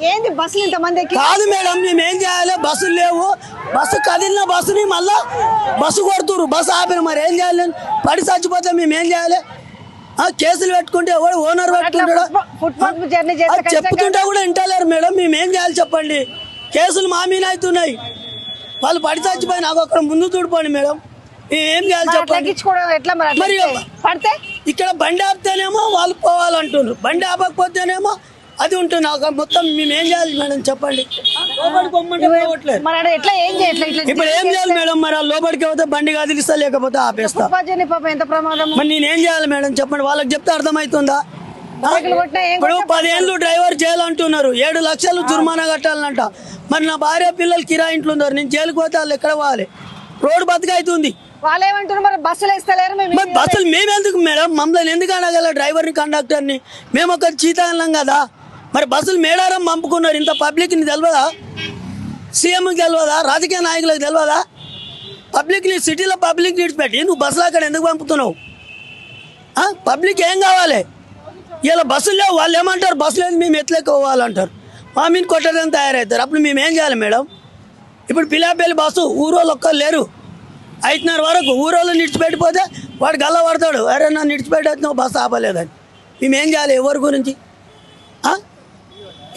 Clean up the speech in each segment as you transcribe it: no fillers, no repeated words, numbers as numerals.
ఏంది బస్సులు ఇంతమంది కాదు మేడం, మేము ఏం చేయాలి? బస్సులు లేవు, బస్సు కదిలిన బస్సుని మళ్ళా బస్సు కొడుతురు, బస్సు ఆపిన. మరి ఏం చేయాలి? పడి చచ్చిపోతే మేము ఏం చేయాలి? కేసులు పెట్టుకుంటే ఎవరు ఓనర్ పెట్టుకుంటాడు? చెప్తుంటే కూడా వింటలేరు మేడం. మేము ఏం చేయాలి చెప్పండి? కేసులు మా మీద అవుతున్నాయి. వాళ్ళు పడి చచ్చిపోయి నాకు అక్కడ ముందు చూడిపోండి మేడం. ఏం చేయాలి చెప్పండి? మరి పడితే ఇక్కడ బండి ఆపితేనేమో వాళ్ళు పోవాలంటున్నారు, బండి ఆపకపోతేనేమో అది ఉంటుంది. మొత్తం మేము ఏం చేయాలి మేడం చెప్పండి? ఇప్పుడు ఏం చేయాలి మేడం? మరి లోపలికి పోతే బండి కదిలిస్తా, లేకపోతే ఆపేస్తా. ఎంత ప్రమాదం. మరి నేనేం చేయాలి మేడం చెప్పండి? వాళ్ళకి చెప్తే అర్థమవుతుందా? ఇప్పుడు 10 ఏళ్ళు డ్రైవర్ జైలు అంటున్నారు, 7 లక్షలు జుర్మానా కట్టాలంట. మరి నా భార్య పిల్లలు కిరాయి ఇంట్లో ఉన్నారు, నేను జైలుకి పోతే వాళ్ళు ఎక్కడ పోవాలి? రోడ్డు బతికైతుంది. వాళ్ళు ఏమంటున్నారు? మరి బస్సులు వేస్తలేరు. మరి బస్సులు మేమెందుకు మేడం? మమ్మల్ని ఎందుకు అనగల? డ్రైవర్ని, కండక్టర్ని మేము ఒక చీత అన్నాం కదా. మరి బస్సులు మేడారం పంపుకున్నారు. ఇంత పబ్లిక్ని తెలియదా? సీఎంకి తెలియదా? రాజకీయ నాయకులకు తెలియదా? పబ్లిక్ని, సిటీలో పబ్లిక్ విడిచిపెట్టి నువ్వు బస్సులు అక్కడ ఎందుకు పంపుతున్నావు? పబ్లిక్ ఏం కావాలి? ఇలా బస్సులు లేవు, వాళ్ళు ఏమంటారు? బస్సులు లేదు, మేము ఎట్లెక్కోవాలంటారు. మా మీద కొట్టడానికి తయారవుతారు. అప్పుడు మేము ఏం చేయాలి మేడం? ఇప్పుడు పిల్లాపల్లి బస్సు ఊరోళ్ళు ఒక్కరు లేరు, 5:30 వరకు ఊరోళ్ళు నిడిచిపెట్టిపోతే వాడు గల్ల పడతాడు, అరే నన్ను నిడిచిపెట్టేస్తున్నావు, బస్సు ఆపలేదని. మేము ఏం చేయాలి? ఎవరి గురించి?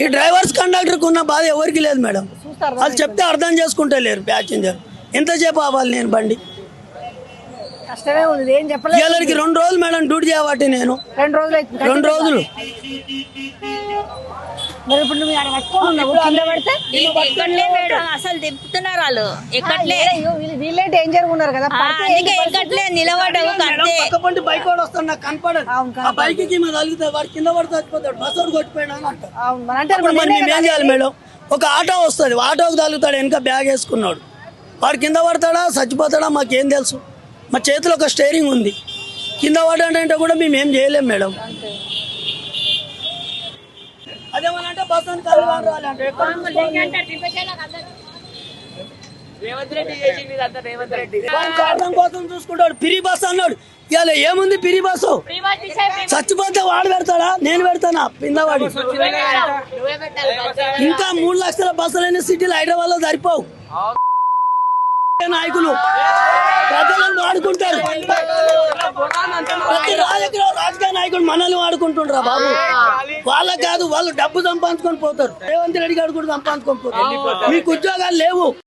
ఈ డ్రైవర్స్ కండక్టర్కి ఉన్న బాధ ఎవరికి లేదు మేడం. వాళ్ళు చెప్తే అర్థం చేసుకుంటే లేరు. ప్యాసింజర్ ఎంతసేపు అవ్వాలి? నేను బండి కష్టమే ఉంది. ఏం చెప్పలేదు. వీళ్ళకి 2 రోజులు మేడం డ్యూటీ చేయబట్టి నేను 2 రోజులు. మరి ఇప్పుడు నువ్వు కింద పడితే అసలు తిప్పుతున్నారు వాళ్ళు. ఎక్కట్లే, వీళ్ళే డేంజర్ ఉన్నారు కదా. ఎక్కట్లే, నిలబడవు. పక్కపంటి బైక్ వాడు వస్తాడు, నాకు కనపడదు. ఆ బైక్ కి తగిలితే వాడు కింద పడితే చచ్చిపోతాడు, బస్ వాడు కొట్టిపోయినా అంటారు. మరి మేము ఏం చేయాలి మేడం? ఒక ఆటో వస్తుంది, ఆటోకి తగులుతాడు, వెనక బ్యాగ్ వేసుకున్నాడు, వాడు కింద పడతాడా చచ్చిపోతాడా మాకేం తెలుసు? మా చేతిలో ఒక స్టీరింగ్ ఉంది, కింద పడ్డాడంటే కూడా మేము ఏం చేయలేం మేడం. అదేమనంటే బస్ అని కారణం కోసం చూసుకుంటాడు. పిరి బస్ అన్నాడు, ఇవాళ ఏముంది పిరి బస్సు? చచ్చిపోతే వాడు పెడతాడా? నేను పెడతానా? కిందవాడి ఇంకా 3 లక్షల బస్సులైన సిటీలు హైదరాబాద్ లో సరిపోవు. నాయకులు ప్రజలను వాడుకుంటారు. ప్రతి రాజకీయ నాయకుడు మనల్ని వాడుకుంటుండ్రా బాబు. వాళ్ళకి కాదు, వాళ్ళు డబ్బు సంపాదించుకొని పోతారు. రేవంత్ రెడ్డి గారు కూడా సంపాదించుకొని పోతారు. మీకు ఉద్యోగాలు లేవు.